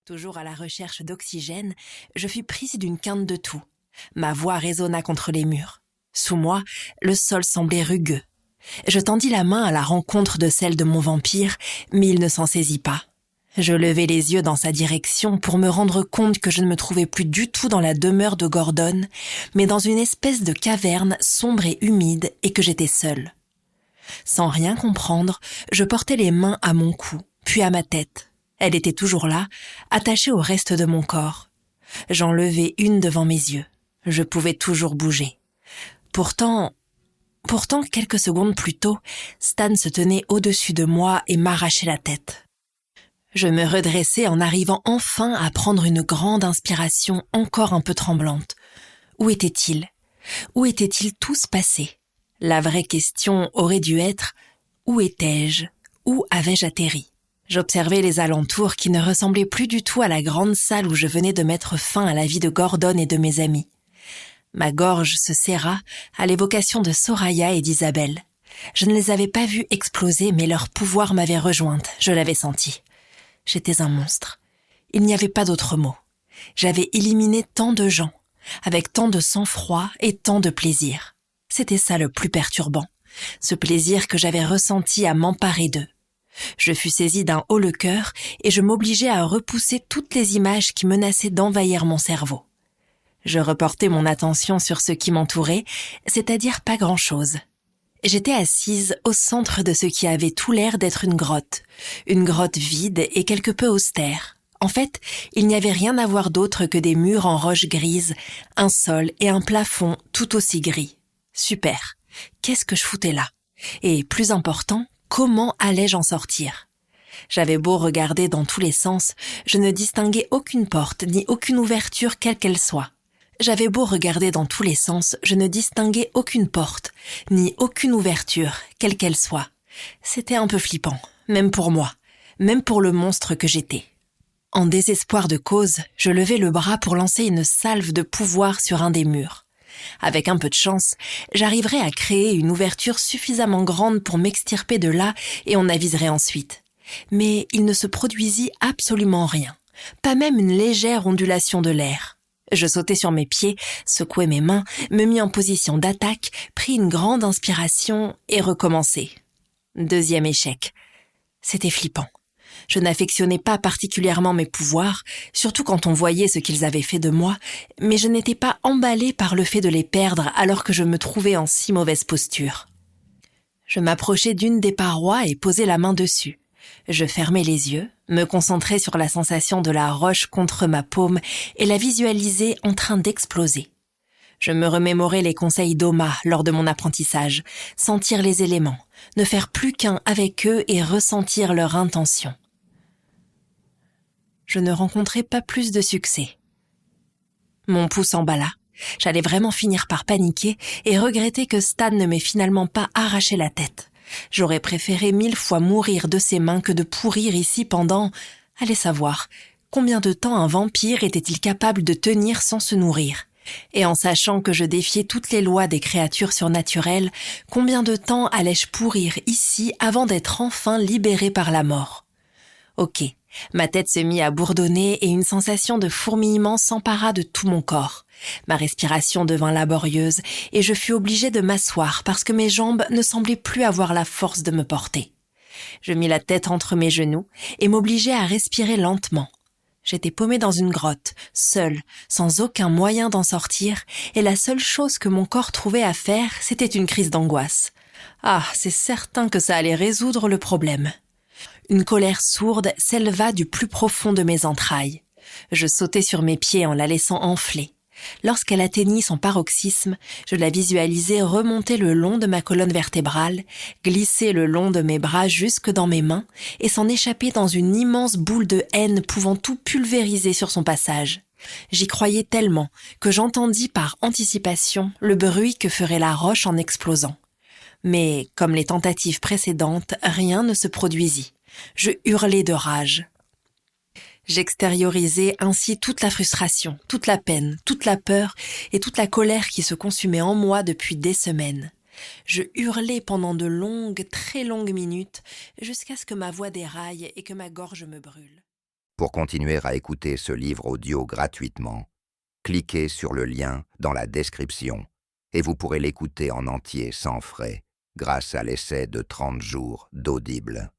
Toujours à la recherche d'oxygène, je fus prise d'une quinte de toux. Ma voix résonna contre les murs. Sous moi, le sol semblait rugueux. Je tendis la main à la rencontre de celle de mon vampire, mais il ne s'en saisit pas. Je levai les yeux dans sa direction pour me rendre compte que je ne me trouvais plus du tout dans la demeure de Gordon, mais dans une espèce de caverne sombre et humide et que j'étais seule. Sans rien comprendre, je portai les mains à mon cou, puis à ma tête. Elle était toujours là, attachée au reste de mon corps. J'en levai une devant mes yeux. Je pouvais toujours bouger. Pourtant, quelques secondes plus tôt, Stan se tenait au-dessus de moi et m'arrachait la tête. Je me redressai en arrivant enfin à prendre une grande inspiration encore un peu tremblante. Où était-il ? Où étaient-ils tous passés ? La vraie question aurait dû être « Où étais-je ? Où avais-je atterri ?» J'observais les alentours qui ne ressemblaient plus du tout à la grande salle où je venais de mettre fin à la vie de Gordon et de mes amis. Ma gorge se serra à l'évocation de Soraya et d'Isabelle. Je ne les avais pas vues exploser, mais leur pouvoir m'avait rejointe, je l'avais senti. J'étais un monstre. Il n'y avait pas d'autre mot. J'avais éliminé tant de gens, avec tant de sang-froid et tant de plaisir. C'était ça le plus perturbant, ce plaisir que j'avais ressenti à m'emparer d'eux. Je fus saisie d'un haut-le-cœur et je m'obligeai à repousser toutes les images qui menaçaient d'envahir mon cerveau. Je reportai mon attention sur ce qui m'entourait, c'est-à-dire pas grand-chose. J'étais assise au centre de ce qui avait tout l'air d'être une grotte vide et quelque peu austère. En fait, il n'y avait rien à voir d'autre que des murs en roche grise, un sol et un plafond tout aussi gris. Super. Qu'est-ce que je foutais là ? Et plus important, comment allais-je en sortir ? J'avais beau regarder dans tous les sens, je ne distinguais aucune porte ni aucune ouverture quelle qu'elle soit. J'avais beau regarder dans tous les sens, je ne distinguais aucune porte, ni aucune ouverture, quelle qu'elle soit. C'était un peu flippant, même pour moi, même pour le monstre que j'étais. En désespoir de cause, je levai le bras pour lancer une salve de pouvoir sur un des murs. Avec un peu de chance, j'arriverais à créer une ouverture suffisamment grande pour m'extirper de là et on aviserait ensuite. Mais il ne se produisit absolument rien, pas même une légère ondulation de l'air. Je sautai sur mes pieds, secouai mes mains, me mis en position d'attaque, pris une grande inspiration et recommençai. Deuxième échec. C'était flippant. Je n'affectionnais pas particulièrement mes pouvoirs, surtout quand on voyait ce qu'ils avaient fait de moi, mais je n'étais pas emballée par le fait de les perdre alors que je me trouvais en si mauvaise posture. Je m'approchai d'une des parois et posai la main dessus. Je fermai les yeux, me concentrai sur la sensation de la roche contre ma paume et la visualisai en train d'exploser. Je me remémorai les conseils d'Oma lors de mon apprentissage, sentir les éléments, ne faire plus qu'un avec eux et ressentir leur intention. Je ne rencontrai pas plus de succès. Mon pouls s'emballa. J'allais vraiment finir par paniquer et regretter que Stan ne m'ait finalement pas arraché la tête. J'aurais préféré 1000 fois mourir de ses mains que de pourrir ici pendant, allez savoir, combien de temps un vampire était-il capable de tenir sans se nourrir ? Et en sachant que je défiais toutes les lois des créatures surnaturelles, combien de temps allais-je pourrir ici avant d'être enfin libérée par la mort ? Ok, ma tête se mit à bourdonner et une sensation de fourmillement s'empara de tout mon corps. Ma respiration devint laborieuse et je fus obligée de m'asseoir parce que mes jambes ne semblaient plus avoir la force de me porter. Je mis la tête entre mes genoux et m'obligeai à respirer lentement. J'étais paumée dans une grotte, seule, sans aucun moyen d'en sortir, et la seule chose que mon corps trouvait à faire, c'était une crise d'angoisse. Ah, c'est certain que ça allait résoudre le problème. Une colère sourde s'éleva du plus profond de mes entrailles. Je sautai sur mes pieds en la laissant enfler. Lorsqu'elle atteignit son paroxysme, je la visualisais remonter le long de ma colonne vertébrale, glisser le long de mes bras jusque dans mes mains et s'en échapper dans une immense boule de haine pouvant tout pulvériser sur son passage. J'y croyais tellement que j'entendis par anticipation le bruit que ferait la roche en explosant. Mais, comme les tentatives précédentes, rien ne se produisit. Je hurlai de rage. J'extériorisais ainsi toute la frustration, toute la peine, toute la peur et toute la colère qui se consumaient en moi depuis des semaines. Je hurlais pendant de longues, très longues minutes, jusqu'à ce que ma voix déraille et que ma gorge me brûle. Pour continuer à écouter ce livre audio gratuitement, cliquez sur le lien dans la description et vous pourrez l'écouter en entier sans frais grâce à l'essai de 30 jours d'Audible.